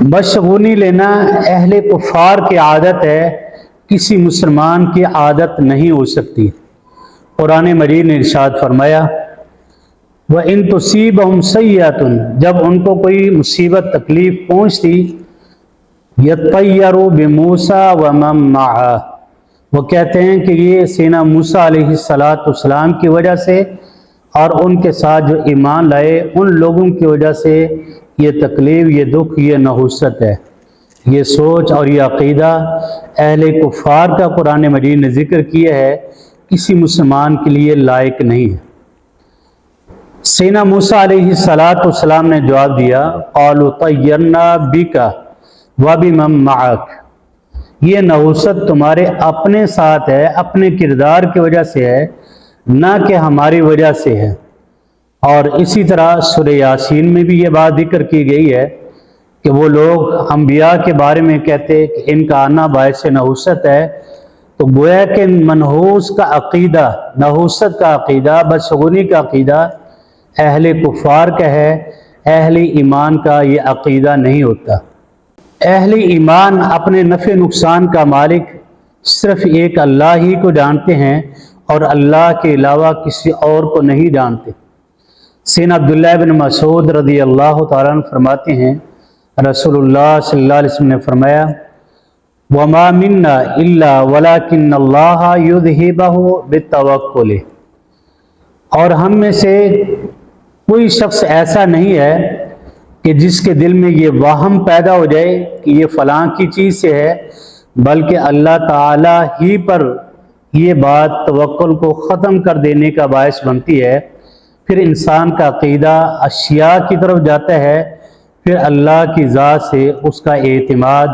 बशगुनी लेना अहले कुफार की आदत है, किसी मुसलमान की आदत नहीं हो सकती। कुरान मजीद ने इरशाद फरमाया, व इन तुसीबहुम सय्यतुन, जब उनको कोई मुसीबत तकलीफ पहुँचती, यतय्यरु बिमूसा व मम मअह, वो कहते हैं कि ये सीना मूसा अलैहिस्सलाम की वजह से और उनके साथ जो ईमान लाए उन लोगों की वजह से ये तकलीफ़, ये दुख, ये नहुसत है। ये सोच और ये अक़ीदा अहले कुफ़ार का कुरान मजीद ने ज़िक्र किया है, किसी मुसलमान के लिए लायक नहीं है। सीना मूसा अलैहिस्सलाम ने जवाब दिया, क़ालू तय्यरना बिका व बिमन मअक, ये नहुसत तुम्हारे अपने साथ है, अपने किरदार की वजह से है, ना कि हमारी वजह से है। और इसी तरह सूरह यासीन में भी ये बात जिक्र की गई है कि वो लोग अंबिया के बारे में कहते कि इनका आना बायस नहुसत है। तो गोया कि मनहूस का अक़ीदा, नहुसत का अक़ीदा, बदशगुनी का अक़ीदा अहले कुफ़ार का है, अहले ईमान का ये अक़ीदा नहीं होता। अहले ईमान अपने नफ़े नुकसान का मालिक सिर्फ़ एक अल्लाह ही को जानते हैं और अल्लाह के अलावा किसी और को नहीं जानते। सीना अब्दुल्लाह बिन मसूद रज़ी अल्लाह तआला अन्हु फरमाते हैं, रसूलुल्लाह सल्लल्लाहु अलैहि वसल्लम ने फरमाया, वमा मिन्ना इल्ला वलाकिन्नल्लाह युज़हिबहु बित्तवक्कुल, और हम में से कोई शख्स ऐसा नहीं है कि जिसके दिल में ये वाहम पैदा हो जाए कि ये फ़लाँ की चीज़ से है, बल्कि अल्लाह ताला ही पर ये बात तवक्कुल को ख़त्म कर देने का बायस बनती है। फिर इंसान का अक़ीदा अशिया की तरफ जाता है, फिर अल्लाह की ज़ात से उसका एतमाद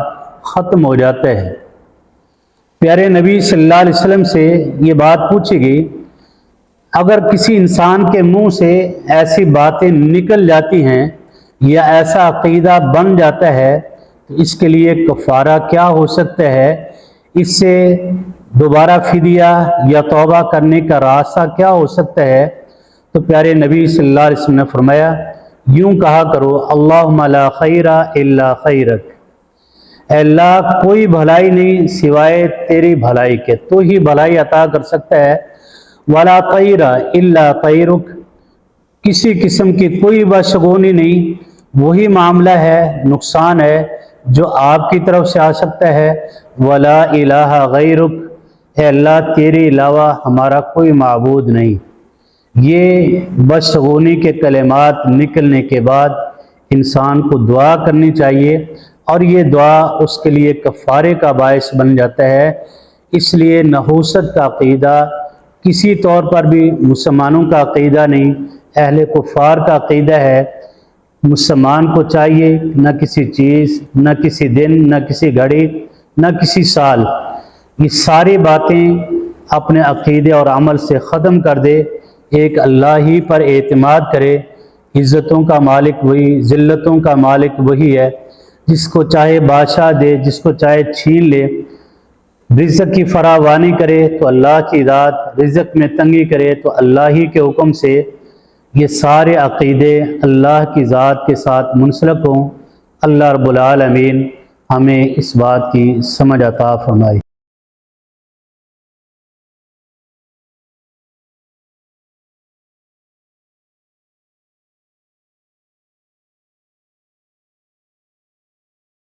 ख़त्म हो जाता है। प्यारे नबी सल्लल्लाहु अलैहि वसल्लम से ये बात पूछी गई, अगर किसी इंसान के मुंह से ऐसी बातें निकल जाती हैं या ऐसा अक़ीदा बन जाता है तो इसके लिए कफ़ारा क्या हो सकता है, इससे दोबारा फिदिया या तौबा करने का रास्ता क्या हो सकता है। तो प्यारे नबी सल्लल्लाहु अलैहि वसल्लम ने फरमाया, यूँ कहा करो, अल्लाहुम्मा ला खैरा इल्ला खैरक, अल्लाह कोई भलाई नहीं सिवाय तेरी भलाई के, तो ही भलाई अता कर सकता है। वला तैरा इल्ला तैरुक, किसी किस्म की कोई बशगुनी नहीं, वही मामला है, नुकसान है जो आपकी तरफ से आ सकता है। वला इलाहा गैरुक, अल्लाह तेरे अलावा हमारा कोई माबूद नहीं। ये बशगुनी के कलिमात निकलने के बाद इंसान को दुआ करनी चाहिए और ये दुआ उसके लिए कफ़ारे का बायस बन जाता है। इसलिए नहुसत का अक़ीदा किसी तौर पर भी मुसलमानों का अक़ीदा नहीं, अहले कुफ़ार का अक़ीदा है। मुसलमान को चाहिए न किसी चीज़, न किसी दिन, न किसी घड़ी, न किसी साल, ये सारी बातें अपने अक़ीदे और अमल से ख़त्म कर दे, एक अल्लाह ही पर एतमाद करे। इज़्ज़तों का मालिक वही, ज़िल्लतों का मालिक वही है, जिसको चाहे बादशाह दे, जिसको चाहे छीन ले। रिज़्क़ की फरावानी करे तो अल्लाह की ज़ात, रिज़्क़ में तंगी करे तो अल्लाह ही के हुक्म से। ये सारे अक़ीदे अल्लाह की ज़ात के साथ मुंसलिक हों। अल्लाह रब्बुल आलमीन हमें इस बात की समझ अता फरमाए।